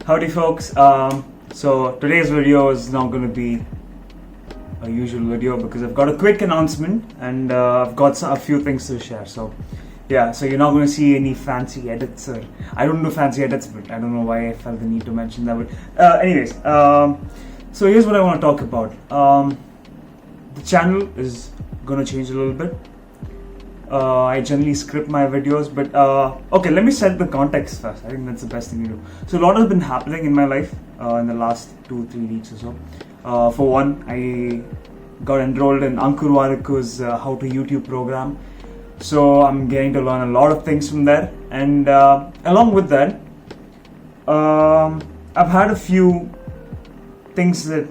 Howdy folks, so today's video is not going to be a usual video because I've got a quick announcement and I've got a few things to share. So yeah, so you're not going to see any fancy edits, or I don't do fancy edits, but I don't know why I felt the need to mention that. But anyways, so here's what I want to talk about. The channel is going to change a little bit. I generally script my videos, but okay, let me set the context first. I think that's the best thing to do. So a lot has been happening in my life in the last 2-3 weeks or so. For one, I got enrolled in Ankur Wariku's How to YouTube program. So I'm getting to learn a lot of things from there, and along with that, I've had a few things that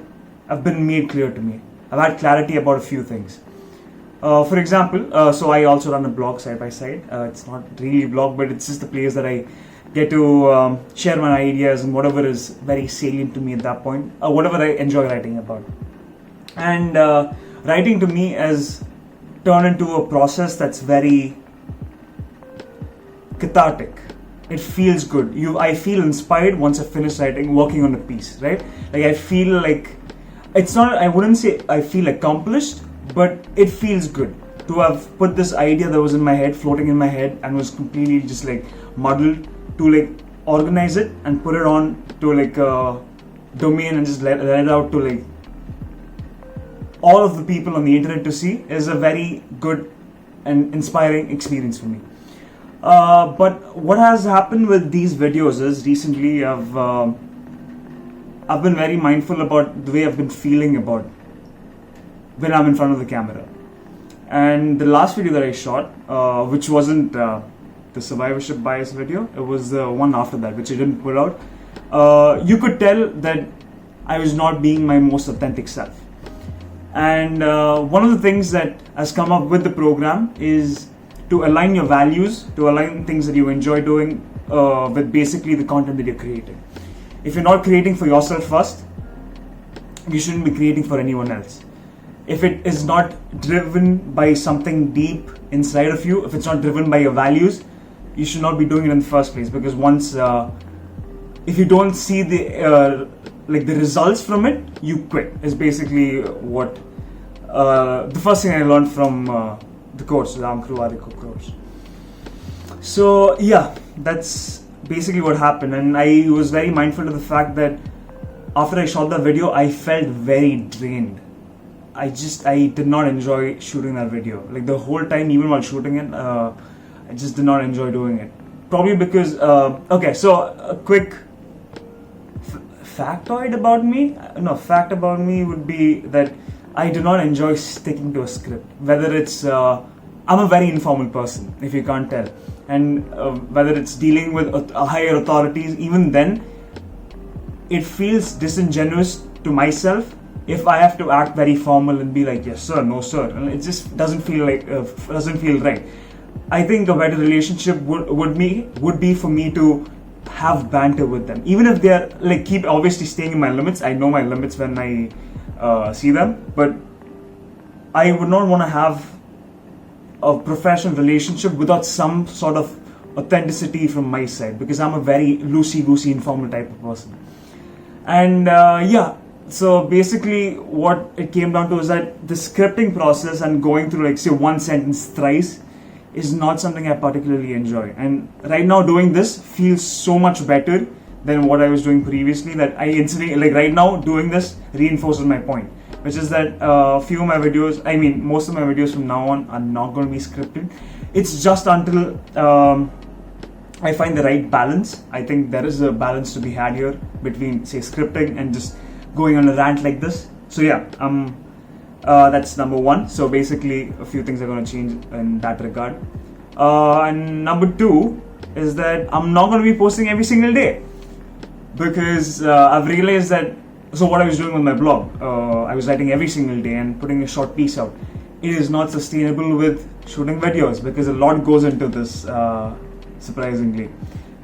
have been made clear to me. I've had clarity about a few things. For example, so I also run a blog side by side. It's not really a blog, but it's just a place that I get to share my ideas and whatever is very salient to me at that point, whatever I enjoy writing about. And writing to me has turned into a process that's very cathartic. It feels good. I feel inspired once I finish writing, working on a piece, right? Like I feel like it's not. I wouldn't say I feel accomplished, but it feels good to have put this idea that was in my head, floating in my head, and was completely just like muddled, to like organize it and put it on to like a domain and just let it out to like all of the people on the internet to see is a very good and inspiring experience for me. But what has happened with these videos is recently I've been very mindful about the way I've been feeling about when I'm in front of the camera. And the last video that I shot, which wasn't the survivorship bias video, it was the one after that, which I didn't put out. You could tell that I was not being my most authentic self. And one of the things that has come up with the program is to align your values, to align things that you enjoy doing with basically the content that you're creating. If you're not creating for yourself first, you shouldn't be creating for anyone else. If it is not driven by something deep inside of you, if it's not driven by your values, you should not be doing it in the first place. Because once, if you don't see the results from it, you quit. Is basically what the first thing I learned from the course, the Ankur Wariku course. So yeah, that's basically what happened, and I was very mindful of the fact that after I shot that video, I felt very drained. I did not enjoy shooting that video. Like the whole time, even while shooting it, I just did not enjoy doing it. Probably because, okay, so a quick fact about me would be that I do not enjoy sticking to a script. Whether it's, I'm a very informal person, if you can't tell. And whether it's dealing with higher authorities, even then, it feels disingenuous to myself if I have to act very formal and be like, yes sir, no sir, and it just doesn't feel right. I think a better relationship would be for me to have banter with them, even if they're like keep obviously staying in my limits. I know my limits when I see them, but I would not want to have a professional relationship without some sort of authenticity from my side, because I'm a very loosey informal type of person. And yeah. So basically what it came down to is that the scripting process and going through like say one sentence thrice is not something I particularly enjoy. And right now doing this feels so much better than what I was doing previously, that I instantly, like right now doing this reinforces my point, which is that few of my videos, I mean most of my videos from now on are not going to be scripted. It's just until I find the right balance. I think there is a balance to be had here between say scripting and just going on a rant like this. So yeah, that's number one. So basically a few things are going to change in that regard. And number two is that I'm not going to be posting every single day, because I've realized that, so what I was doing with my blog, I was writing every single day and putting a short piece out. It is not sustainable with shooting videos, because a lot goes into this, surprisingly.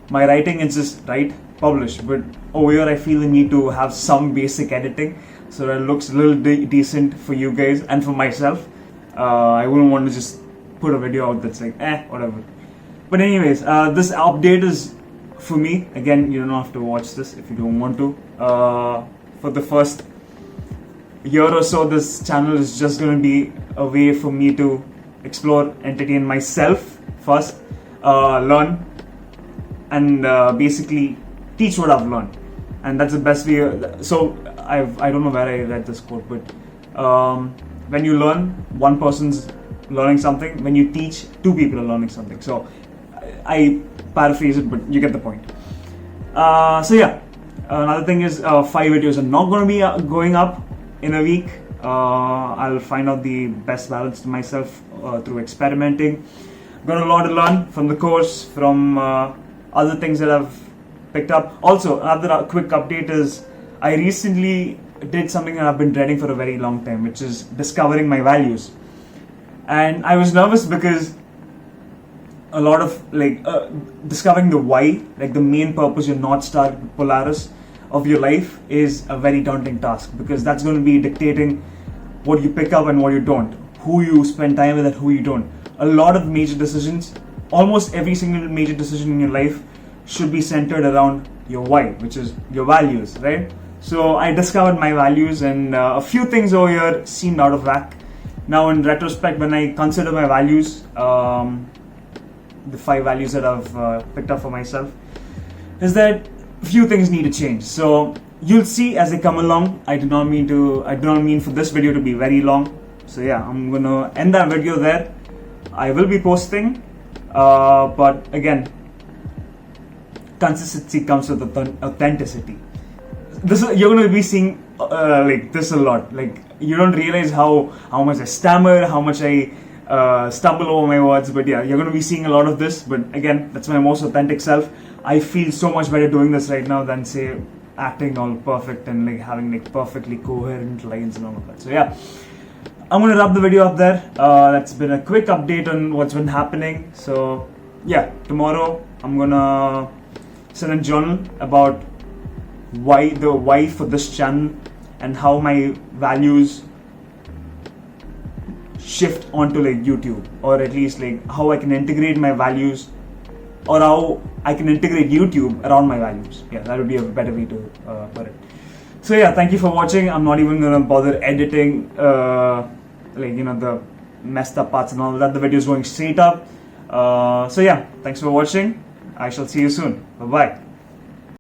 My writing is just write, publish, but over here I feel the need to have some basic editing so that it looks a little decent for you guys and for myself. I wouldn't want to just put a video out that's like whatever. But anyways, this update is for me, again, you don't have to watch this if you don't want to. For the first year or so, this channel is just going to be a way for me to explore, entertain myself first, learn, and basically teach what I've learned. And that's the best way. So I don't know where I read this quote, but when you learn, one person's learning something. When you teach, two people are learning something. So I paraphrase it, but you get the point. So yeah, another thing is 5 videos are not going to be going up in a week. I'll find out the best balance to myself through experimenting. Got a lot to learn from the course, from other things that I've picked up. Also, another quick update is I recently did something that I've been dreading for a very long time, which is discovering my values. And I was nervous because a lot of discovering the why, like the main purpose, your North Star Polaris of your life, is a very daunting task, because that's going to be dictating what you pick up and what you don't, who you spend time with and who you don't. A lot of major decisions, almost every single major decision in your life, should be centered around your why, which is your values, right? So I discovered my values, and a few things over here seemed out of whack. Now in retrospect, when I consider my values, the 5 values that I've picked up for myself, is that a few things need to change. So you'll see as they come along. I do not mean for this video to be very long. So yeah, I'm gonna end that video there. I will be posting, but again, consistency comes with authenticity. You're going to be seeing like this a lot. Like, you don't realize how much I stammer, how much I stumble over my words, but yeah, you're going to be seeing a lot of this. But again, that's my most authentic self. I feel so much better doing this right now than, say, acting all perfect and like having like perfectly coherent lines and all of that. So yeah, I'm going to wrap the video up there. That's been a quick update on what's been happening. So yeah, tomorrow I'm going to send a journal about why for this channel, and how my values shift onto like YouTube, or at least like how I can integrate my values, or how I can integrate YouTube around my values. Yeah, that would be a better way to put it. So yeah, thank you for watching. I'm not even gonna bother editing the messed up parts and all that. The video is going straight up. So yeah, thanks for watching. I shall see you soon. Bye bye.